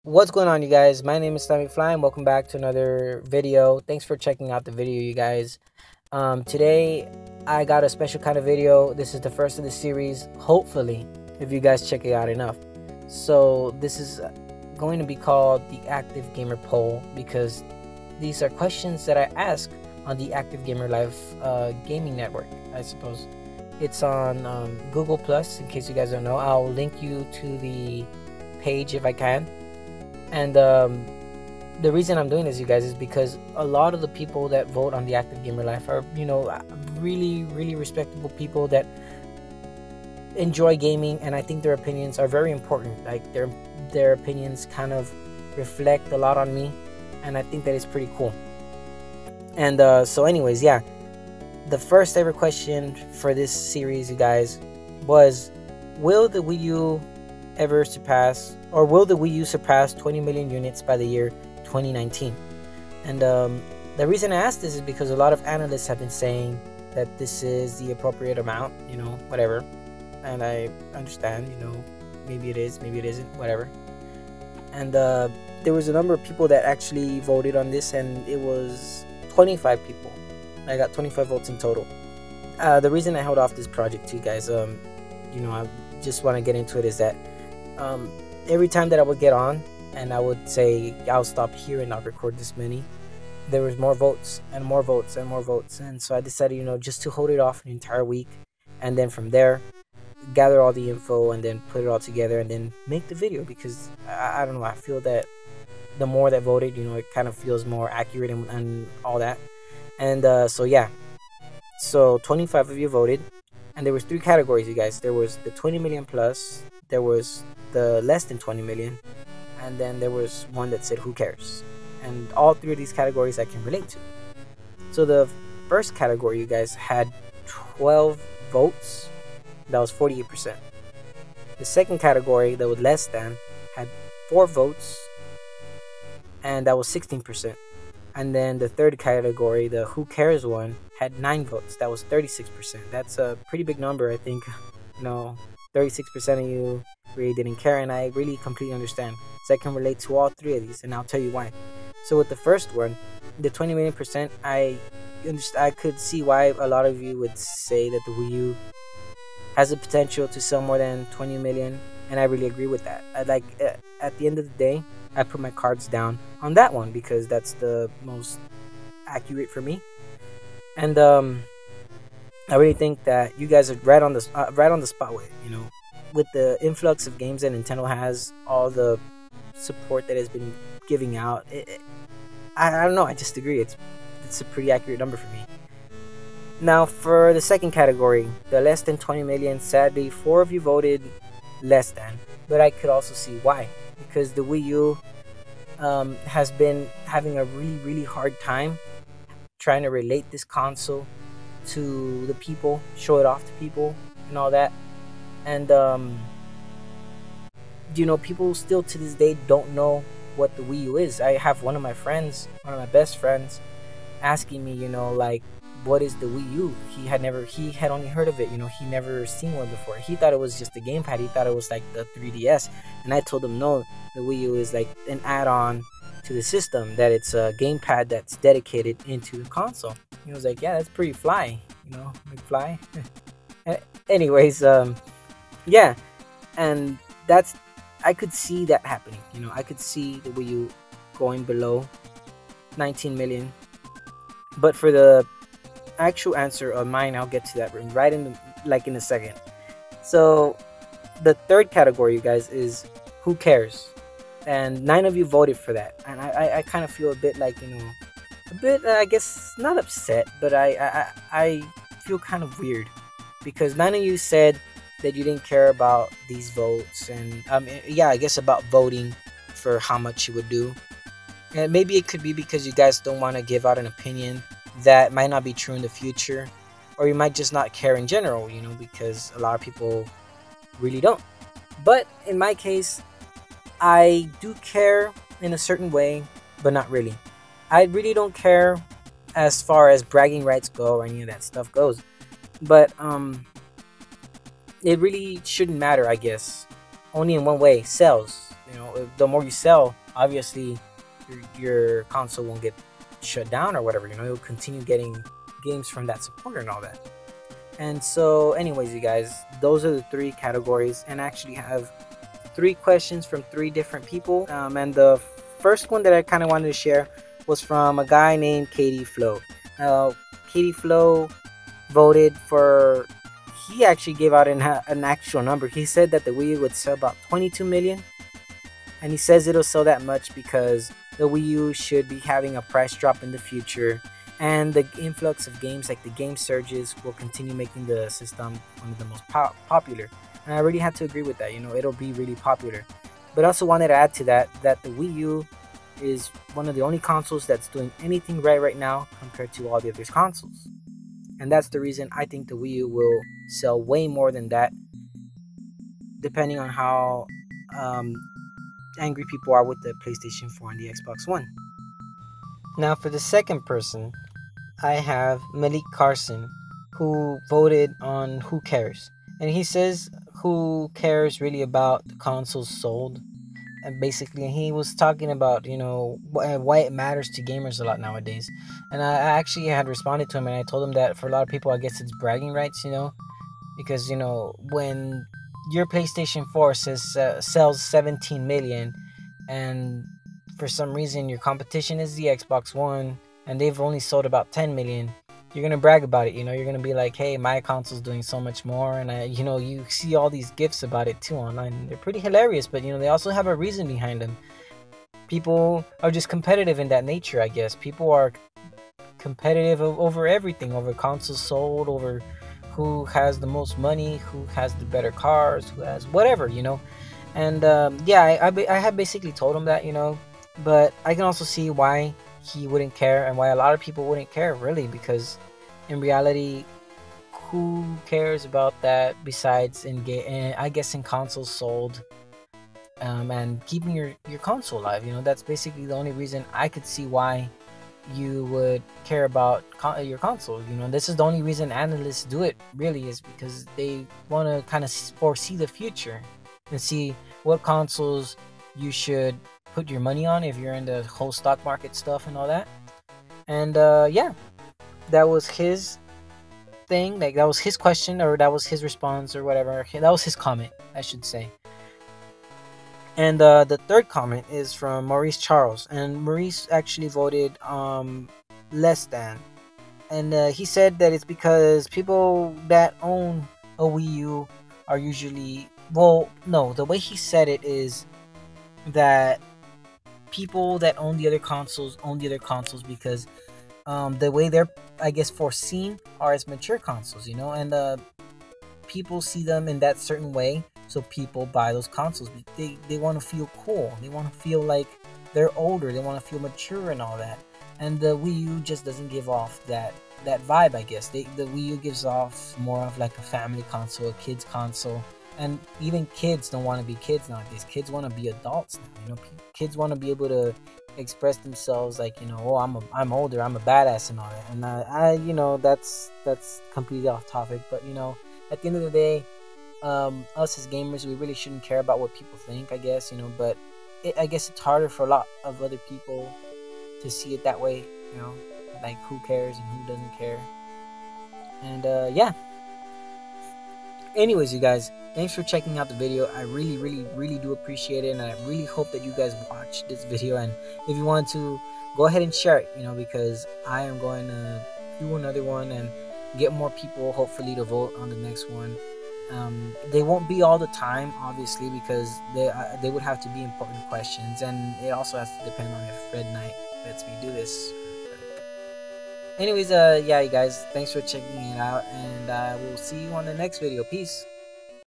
What's going on, you guys? My name is Stomach Fly and welcome back to another video. Thanks for checking out the video, you guys. Today I got a special kind of video. This is the first of the series, hopefully, if you guys check it out enough. So this is going to be called the Active Gamer Poll, because these are questions that I ask on the Active Gamer Life gaming network, I suppose. It's on Google Plus, in case you guys don't know. I'll link you to the page if I can. And the reason I'm doing this, you guys, is because a lot of the people that vote on the Active Gamer Life are, really respectable people that enjoy gaming, and I think their opinions are very important. Like their opinions kind of reflect a lot on me, and I think that is pretty cool. And so anyways, yeah, the first ever question for this series, you guys, was, will the Wii U ever surpass, or will the Wii U surpass 20 million units by the year 2019? And the reason I asked this is because a lot of analysts have been saying that this is the appropriate amount, whatever. And I understand, maybe it is, maybe it isn't, whatever. And there was a number of people that actually voted on this, and it was 25 people. I got 25 votes in total. The reason I held off this project to you guys, I just want to get into it, is that every time that I would get on and I would say I'll stop here and I'll record this many, there was more votes and more votes and more votes. And so I decided, just to hold it off an entire week, and then from there gather all the info and then put it all together and then make the video, because I don't know, I feel that the more that voted, it kind of feels more accurate and all that. And so yeah, so 25 of you voted, and there was 3 categories, you guys. There was the 20 million plus, there was the less than 20 million, and then there was one that said who cares. And all 3 of these categories I can relate to. So the first category, you guys, had 12 votes. That was 48%. The second category, that was less than, had 4 votes, and that was 16%. And then the third category, the who cares one, had 9 votes. That was 36%. That's a pretty big number, I think. 36% of you really didn't care, and I really completely understand. So I can relate to all 3 of these, and I'll tell you why. So with the first one, the 20 million percent, I could see why a lot of you would say that the Wii U has the potential to sell more than 20 million, and I really agree with that. At the end of the day, I put my cards down on that one because that's the most accurate for me. And I really think that you guys are right on the spot with it. With the influx of games that Nintendo has, all the support that has been giving out, I don't know, I just agree. It's a pretty accurate number for me. Now for the second category, the less than 20 million, sadly 4 of you voted less than, but I could also see why. Because the Wii U has been having a really hard time trying to relate this console to the people, show it off to people and all that. And people still to this day don't know what the Wii U is. I have one of my best friends, asking me, what is the Wii U? He had only heard of it. He never seen one before. He thought it was just a gamepad. He thought it was like the 3DS. And I told him, no, the Wii U is like an add-on to the system, that it's a gamepad that's dedicated into the console. He was like, yeah, that's pretty fly, McFly. Anyways, yeah, and I could see that happening. I could see the Wii U going below 19 million. But for the actual answer of mine, I'll get to that right in a second. So the third category, you guys, is who cares, and 9 of you voted for that. And I kind of feel a bit like, a bit, I guess not upset, but I feel kind of weird, because 9 of you said that you didn't care about these votes, and I guess about voting for how much you would do. And maybe it could be because you guys don't want to give out an opinion that might not be true in the future, or you might just not care in general, because a lot of people really don't. But in my case, I do care in a certain way, but not really. I really don't care as far as bragging rights go or any of that stuff goes. But it really shouldn't matter, I guess. Only in one way: sales. You know, the more you sell, obviously your console won't get shut down or whatever. You know, you'll continue getting games from that supporter and all that. And so, anyways, you guys, those are the three categories, and I actually have 3 questions from 3 different people. And the first one that I kind of wanted to share was from a guy named Katie Flo. Katie Flo voted for. He actually gave out an actual number. He said that the Wii U would sell about 22 million, and he says it'll sell that much because the Wii U should be having a price drop in the future, and the influx of games like the game surges will continue making the system one of the most popular. And I really have to agree with that. You know, it'll be really popular. But I also wanted to add to that the Wii U is one of the only consoles that's doing anything right now compared to all the other consoles. And that's the reason I think the Wii U will sell way more than that, depending on how angry people are with the PlayStation 4 and the Xbox One. Now for the second person, I have Malik Carson, who voted on Who Cares. And he says who cares really about the consoles sold. And basically he was talking about, you know, why it matters to gamers a lot nowadays. And I actually had responded to him, and I told him that for a lot of people, I guess it's bragging rights, you know, because, you know, when your PlayStation 4 sells 17 million, and for some reason your competition is the Xbox One and they've only sold about 10 million, you're gonna brag about it. You know, you're gonna be like, hey, my console's doing so much more. And you know, you see all these gifs about it too online. They're pretty hilarious, but you know, they also have a reason behind them. People are just competitive in that nature, I guess. People are competitive over everything, over consoles sold, over who has the most money, who has the better cars, who has whatever, you know. And yeah, I have basically told him that, you know, but I can also see why he wouldn't care, and why a lot of people wouldn't care, really, because in reality, who cares about that besides I guess in consoles sold, and keeping your console alive. You know, that's basically the only reason I could see why you would care about your console. You know, this is the only reason analysts do it, really, is because they want to kind of foresee the future and see what consoles you should put your money on if you're in the whole stock market stuff and all that. And yeah, that was his thing. Like, that was his question, or that was his response, or whatever. That was his comment, I should say. And the third comment is from Maurice Charles, and Maurice actually voted less than, and he said that it's because people that own a Wii U are usually, well, no, the way he said it is that people that own the other consoles because the way they're, I guess, foreseen are as mature consoles, you know, and people see them in that certain way, so people buy those consoles. They want to feel cool, they want to feel like they're older, they want to feel mature and all that. And the Wii U just doesn't give off that vibe, I guess. The Wii U gives off more of like a family console, a kid's console. And even kids don't want to be kids nowadays. Kids want to be adults now. You know, kids want to be able to express themselves, like, you know, oh, I'm older, I'm a badass and all that. And I you know, that's completely off topic. But you know, at the end of the day, us as gamers, we really shouldn't care about what people think, I guess, you know. But I guess it's harder for a lot of other people to see it that way, you know, like who cares and who doesn't care. And yeah. Anyways, you guys, thanks for checking out the video. I really do appreciate it, and I really hope that you guys watch this video. And if you want to, go ahead and share it, you know, because I am going to do another one and get more people, hopefully, to vote on the next one. They won't be all the time, obviously, because they would have to be important questions, and it also has to depend on if Red Knight lets me do this. Anyways, yeah, you guys, thanks for checking it out, and I will see you on the next video. Peace.